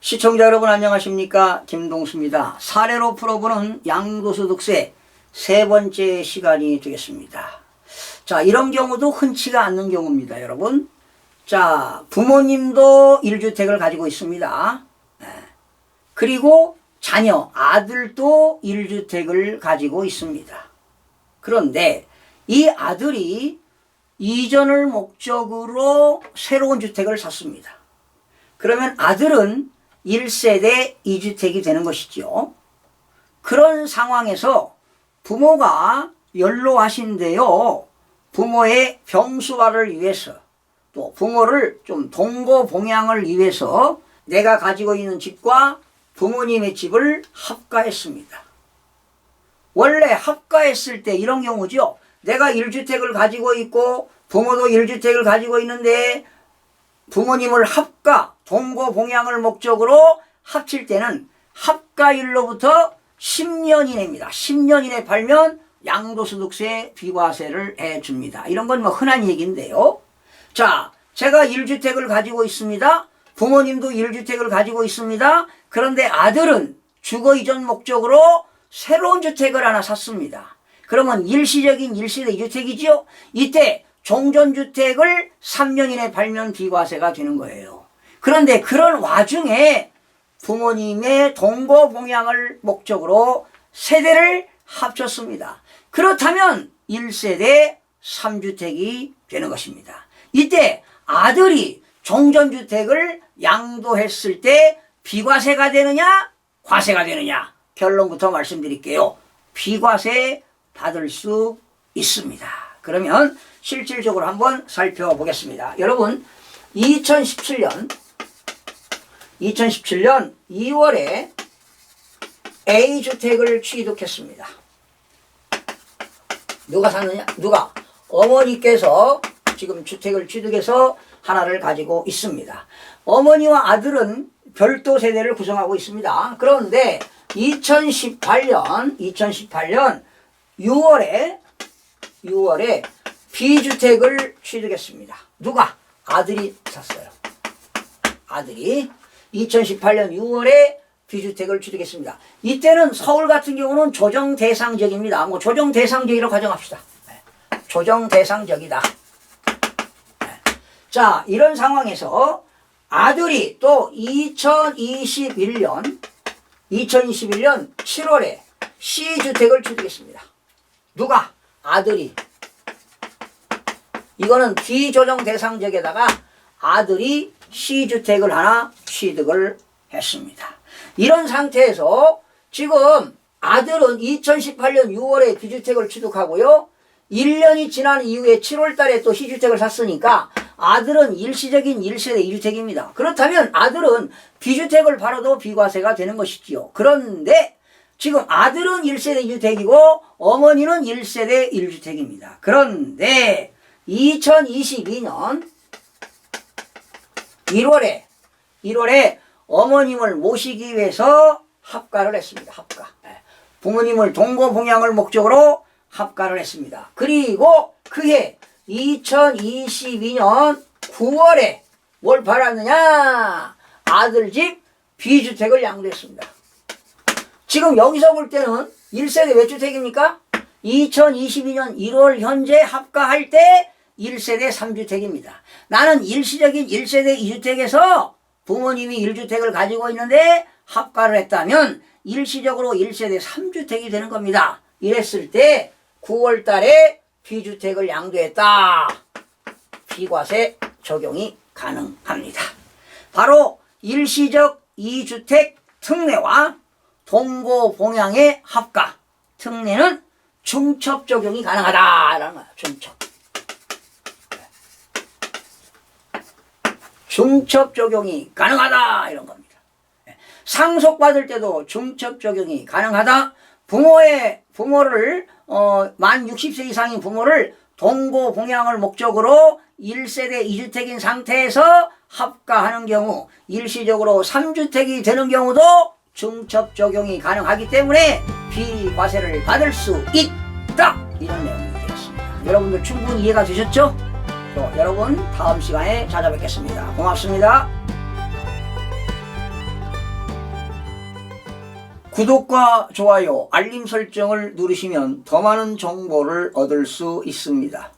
시청자 여러분 안녕하십니까? 김동수입니다. 사례로 풀어보는 양도소득세 세 번째 시간이 되겠습니다. 자, 이런 경우도 흔치가 않는 경우입니다, 여러분. 자, 부모님도 1주택을 가지고 있습니다. 그리고 자녀, 아들도 1주택을 가지고 있습니다. 그런데 이 아들이 이전을 목적으로 새로운 주택을 샀습니다. 그러면 아들은 1세대 2주택이 되는 것이죠. 그런 상황에서 부모가 연로하신데요. 부모의 병수화를 위해서 또 부모를 좀 동거봉양을 위해서 내가 가지고 있는 집과 부모님의 집을 합가했습니다. 원래 합가했을 때 이런 경우죠. 내가 1주택을 가지고 있고 부모도 1주택을 가지고 있는데 부모님을 합가, 동거봉양을 목적으로 합칠 때는 합가일로부터 10년 이내입니다. 10년 이내 팔면 양도소득세 비과세를 해줍니다. 이런 건 뭐 흔한 얘기인데요. 자, 제가 1주택을 가지고 있습니다. 부모님도 1주택을 가지고 있습니다. 그런데 아들은 주거 이전 목적으로 새로운 주택을 하나 샀습니다. 그러면 일시적인 1세대 2주택이죠. 이때 종전주택을 3년 이내 팔면 비과세가 되는 거예요. 그런데 그런 와중에 부모님의 동거봉양을 목적으로 세대를 합쳤습니다. 그렇다면 1세대 3주택이 되는 것입니다. 이때 아들이 종전주택을 양도했을 때 비과세가 되느냐 과세가 되느냐 결론부터 말씀드릴게요. 비과세 받을 수 있습니다. 그러면 실질적으로 한번 살펴보겠습니다. 여러분 2017년 2월에 A주택을 취득했습니다. 누가 샀느냐? 누가? 어머니께서 지금 주택을 취득해서 하나를 가지고 있습니다. 어머니와 아들은 별도 세대를 구성하고 있습니다. 그런데 2018년 6월에 B주택을 취득했습니다. 누가? 아들이 샀어요. 아들이 2018년 6월에 B주택을 취득했습니다. 이때는 서울 같은 경우는 조정대상적입니다. 뭐 조정대상적이라고 가정합시다. 조정대상적이다. 자, 이런 상황에서 아들이 또 2021년 7월에 C주택을 취득했습니다. 누가? 아들이. 이거는 비조정 대상적에다가 아들이 C주택을 하나 취득을 했습니다. 이런 상태에서 지금 아들은 2018년 6월에 B주택을 취득하고요. 1년이 지난 이후에 7월 달에 또 C주택을 샀으니까 아들은 일시적인 1세대 2주택입니다. 그렇다면 아들은 B주택을 팔아도 비과세가 되는 것이지요. 그런데 지금 아들은 1세대 2주택이고 어머니는 1세대 1주택입니다. 그런데 2022년 1월에 어머님을 모시기 위해서 합가를 했습니다. 합가. 부모님을 동거봉양을 목적으로 합가를 했습니다. 그리고 그해 2022년 9월에 뭘 팔았느냐? 아들 집 B주택을 양도했습니다. 지금 여기서 볼 때는 1세대 몇 주택입니까? 2022년 1월 현재 합가할 때 1세대 3주택입니다. 나는 일시적인 1세대 2주택에서 부모님이 1주택을 가지고 있는데 합가를 했다면 일시적으로 1세대 3주택이 되는 겁니다. 이랬을 때 9월 달에 B주택을 양도했다. 비과세 적용이 가능합니다. 바로 일시적 2주택 특례와 동거봉양의 합가. 특례는 중첩 적용이 가능하다라는 거예요. 중첩 적용이 가능하다 이런 겁니다. 상속받을 때도 중첩 적용이 가능하다. 부모를 만 60세 이상인 부모를 동거봉양을 목적으로 1세대 2주택인 상태에서 합가하는 경우 일시적으로 3주택이 되는 경우도 중첩 적용이 가능하기 때문에 비과세를 받을 수 있다 이런 내용이 되겠습니다. 여러분들 충분히 이해가 되셨죠? 여러분 다음 시간에 찾아뵙겠습니다. 고맙습니다. 구독과 좋아요, 알림 설정을 누르시면 더 많은 정보를 얻을 수 있습니다.